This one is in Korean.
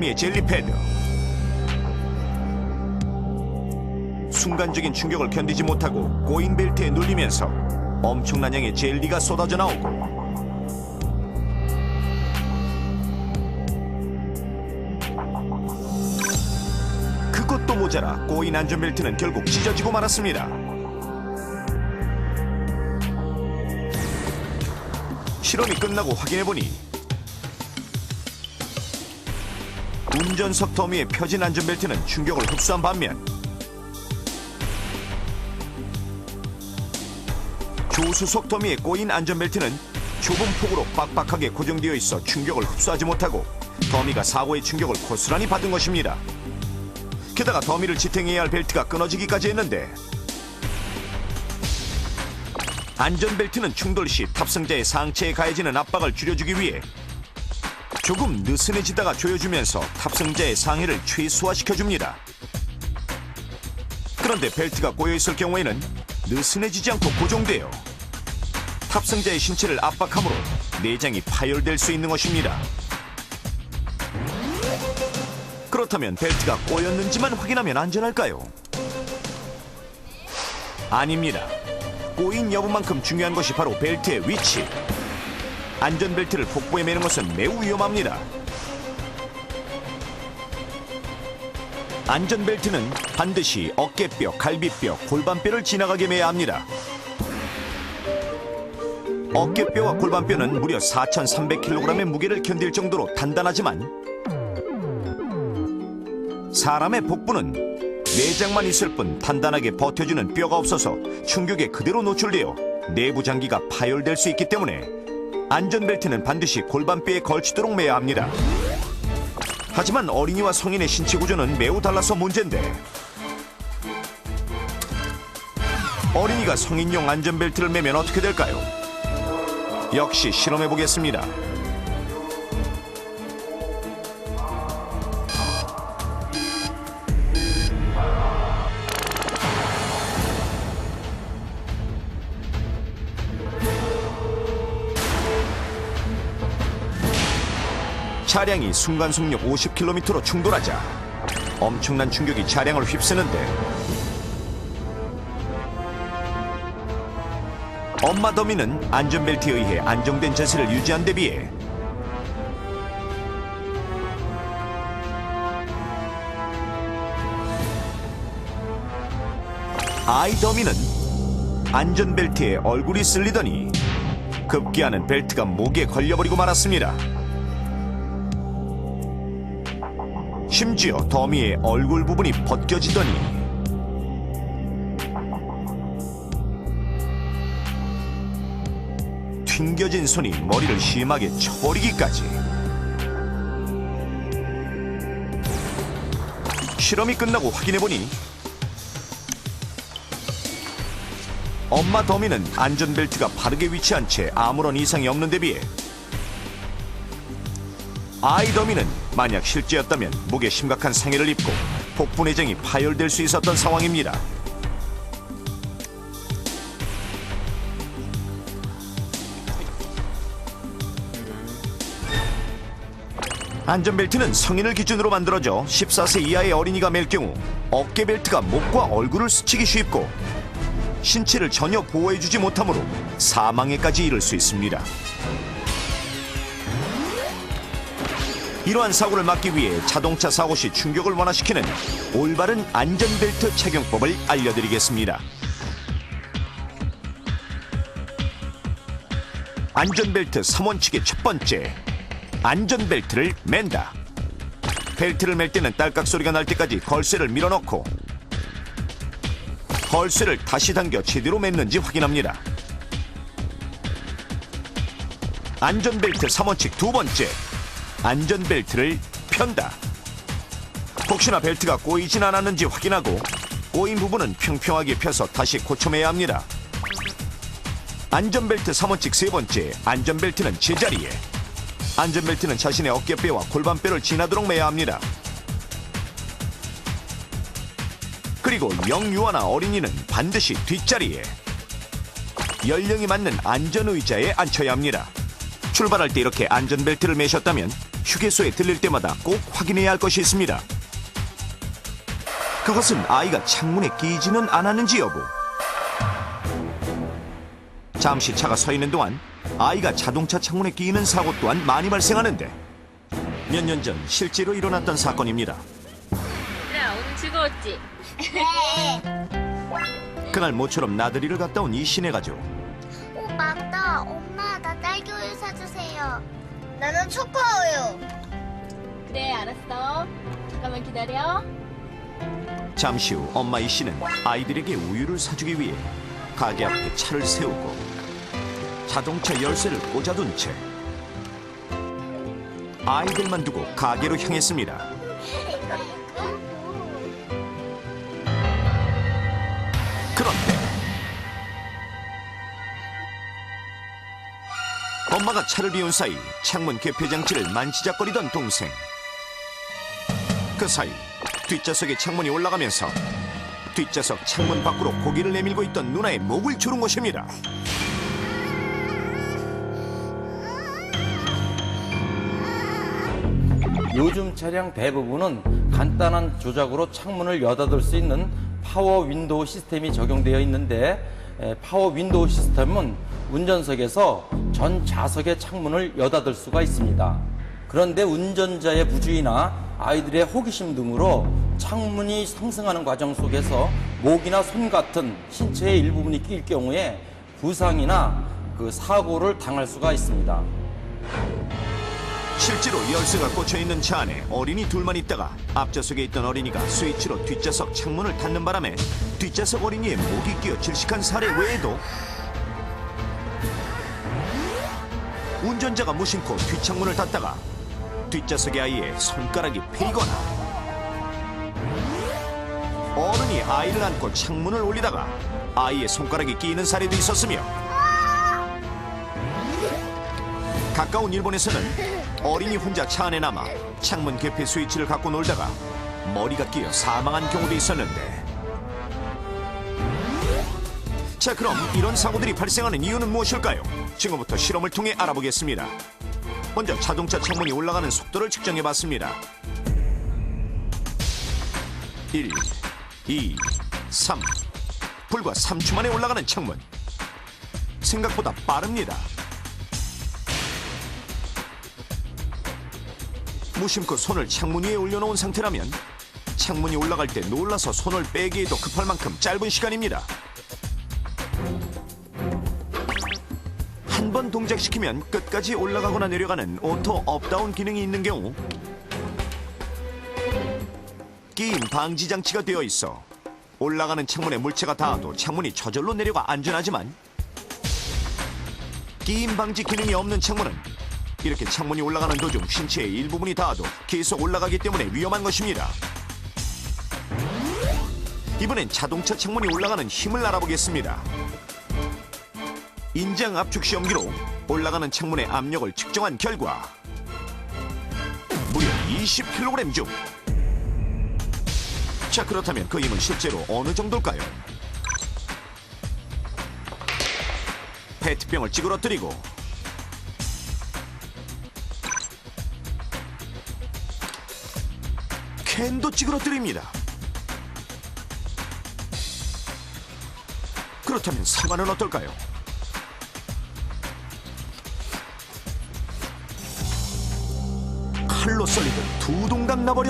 더미의 젤리 패드. 순간적인 충격을 견디지 못하고 꼬인 벨트에 눌리면서 엄청난 양의 젤리가 쏟아져 나오고, 그것도 모자라 꼬인 안전벨트는 결국 찢어지고 말았습니다. 실험이 끝나고 확인해보니 운전석 더미에 펴진 안전벨트는 충격을 흡수한 반면 조수석 더미에 꼬인 안전벨트는 좁은 폭으로 빡빡하게 고정되어 있어 충격을 흡수하지 못하고 더미가 사고의 충격을 고스란히 받은 것입니다. 게다가 더미를 지탱해야 할 벨트가 끊어지기까지 했는데, 안전벨트는 충돌 시 탑승자의 상체에 가해지는 압박을 줄여주기 위해 조금 느슨해지다가 조여주면서 탑승자의 상해를 최소화시켜줍니다. 그런데 벨트가 꼬여있을 경우에는 느슨해지지 않고 고정되어 탑승자의 신체를 압박함으로 내장이 파열될 수 있는 것입니다. 그렇다면 벨트가 꼬였는지만 확인하면 안전할까요? 아닙니다. 꼬인 여부만큼 중요한 것이 바로 벨트의 위치. 안전벨트를 복부에 매는 것은 매우 위험합니다. 안전벨트는 반드시 어깨뼈, 갈비뼈, 골반뼈를 지나가게 매야 합니다. 어깨뼈와 골반뼈는 무려 4,300kg의 무게를 견딜 정도로 단단하지만 사람의 복부는 내장만 있을 뿐 단단하게 버텨주는 뼈가 없어서 충격에 그대로 노출되어 내부 장기가 파열될 수 있기 때문에 안전벨트는 반드시 골반뼈에 걸치도록 매야 합니다. 하지만 어린이와 성인의 신체 구조는 매우 달라서 문제인데, 어린이가 성인용 안전벨트를 매면 어떻게 될까요? 역시 실험해보겠습니다. 차량이 순간 속력 50km로 충돌하자 엄청난 충격이 차량을 휩쓰는데, 엄마 더미는 안전벨트에 의해 안정된 자세를 유지한 데 비해 아이 더미는 안전벨트에 얼굴이 쓸리더니 급기야는 벨트가 목에 걸려버리고 말았습니다. 심지어 더미의 얼굴 부분이 벗겨지더니 튕겨진 손이 머리를 심하게 쳐버리기까지. 실험이 끝나고 확인해보니 엄마 더미는 안전벨트가 바르게 위치한 채 아무런 이상이 없는 데 비해 아이 더미는 만약 실제였다면 목에 심각한 상해를 입고 복부 내장이 파열될 수 있었던 상황입니다. 안전벨트는 성인을 기준으로 만들어져 14세 이하의 어린이가 맬 경우 어깨벨트가 목과 얼굴을 스치기 쉽고 신체를 전혀 보호해주지 못하므로 사망에까지 이를 수 있습니다. 이러한 사고를 막기 위해 자동차 사고 시 충격을 완화시키는 올바른 안전벨트 착용법을 알려드리겠습니다. 안전벨트 3원칙의 첫 번째, 안전벨트를 맨다. 벨트를 맬 때는 딸깍 소리가 날 때까지 걸쇠를 밀어넣고 걸쇠를 다시 당겨 제대로 맸는지 확인합니다. 안전벨트 3원칙 두 번째, 안전벨트를 편다. 혹시나 벨트가 꼬이진 않았는지 확인하고 꼬인 부분은 평평하게 펴서 다시 고쳐매야 합니다. 안전벨트 3원칙 세 번째, 안전벨트는 제자리에. 안전벨트는 자신의 어깨뼈와 골반뼈를 지나도록 매야 합니다. 그리고 영유아나 어린이는 반드시 뒷자리에. 연령이 맞는 안전의자에 앉혀야 합니다. 출발할 때 이렇게 안전벨트를 매셨다면 휴게소에 들릴 때마다 꼭 확인해야 할 것이 있습니다. 그것은 아이가 창문에 끼지는 않았는지 여부. 잠시 차가 서 있는 동안 아이가 자동차 창문에 끼이는 사고 또한 많이 발생하는데 몇 년 전 실제로 일어났던 사건입니다. 얘들아, 오늘 즐거웠지? 그날 모처럼 나들이를 갔다 온 이 신의 가족. 오, 맞다. 엄마, 나 딸기우유 사주세요. 나는 초코우유. 그래, 알았어. 잠깐만 기다려. 잠시 후 엄마 이 씨는 아이들에게 우유를 사주기 위해 가게 앞에 차를 세우고 자동차 열쇠를 꽂아둔 채 아이들만 두고 가게로 향했습니다. 그런데 엄마가 차를 비운 사이 창문 개폐 장치를 만지작거리던 동생. 그 사이 뒷좌석에 창문이 올라가면서 뒷좌석 창문 밖으로 고개를 내밀고 있던 누나의 목을 조른 것입니다. 요즘 차량 대부분은 간단한 조작으로 창문을 여닫을 수 있는 파워 윈도우 시스템이 적용되어 있는데 파워 윈도우 시스템은 운전석에서 전 좌석의 창문을 여닫을 수가 있습니다. 그런데 운전자의 부주의나 아이들의 호기심 등으로 창문이 상승하는 과정 속에서 목이나 손 같은 신체의 일부분이 끼일 경우에 부상이나 사고를 당할 수가 있습니다. 실제로 열쇠가 꽂혀있는 차 안에 어린이 둘만 있다가 앞좌석에 있던 어린이가 스위치로 뒷좌석 창문을 닫는 바람에 뒷좌석 어린이의 목이 끼어 질식한 사례 외에도 운전자가 무심코 뒷창문을 닫다가 뒷좌석의 아이의 손가락이 베이거나 어른이 아이를 안고 창문을 올리다가 아이의 손가락이 끼이는 사례도 있었으며 가까운 일본에서는 어린이 혼자 차 안에 남아 창문 개폐 스위치를 갖고 놀다가 머리가 끼어 사망한 경우도 있었는데, 자, 그럼 이런 사고들이 발생하는 이유는 무엇일까요? 지금부터 실험을 통해 알아보겠습니다. 먼저 자동차 창문이 올라가는 속도를 측정해봤습니다. 1, 2, 3. 불과 3초 만에 올라가는 창문. 생각보다 빠릅니다. 무심코 손을 창문 위에 올려놓은 상태라면 창문이 올라갈 때 놀라서 손을 빼기에도 급할 만큼 짧은 시간입니다. 한 번 동작시키면 끝까지 올라가거나 내려가는 오토 업다운 기능이 있는 경우 끼임 방지 장치가 되어 있어 올라가는 창문에 물체가 닿아도 창문이 저절로 내려가 안전하지만, 끼임 방지 기능이 없는 창문은 이렇게 창문이 올라가는 도중 신체의 일부분이 닿아도 계속 올라가기 때문에 위험한 것입니다. 이번엔 자동차 창문이 올라가는 힘을 알아보겠습니다. 인장 압축 시험기로 올라가는 창문의 압력을 측정한 결과 무려 20kg 중. 자, 그렇다면 그 힘은 실제로 어느 정도일까요? 페트병을 찌그러뜨리고 캔도 찌그러뜨립니다. 그렇다면 사과는 어떨까요? 칼로 썰리듯 두 동강 나버려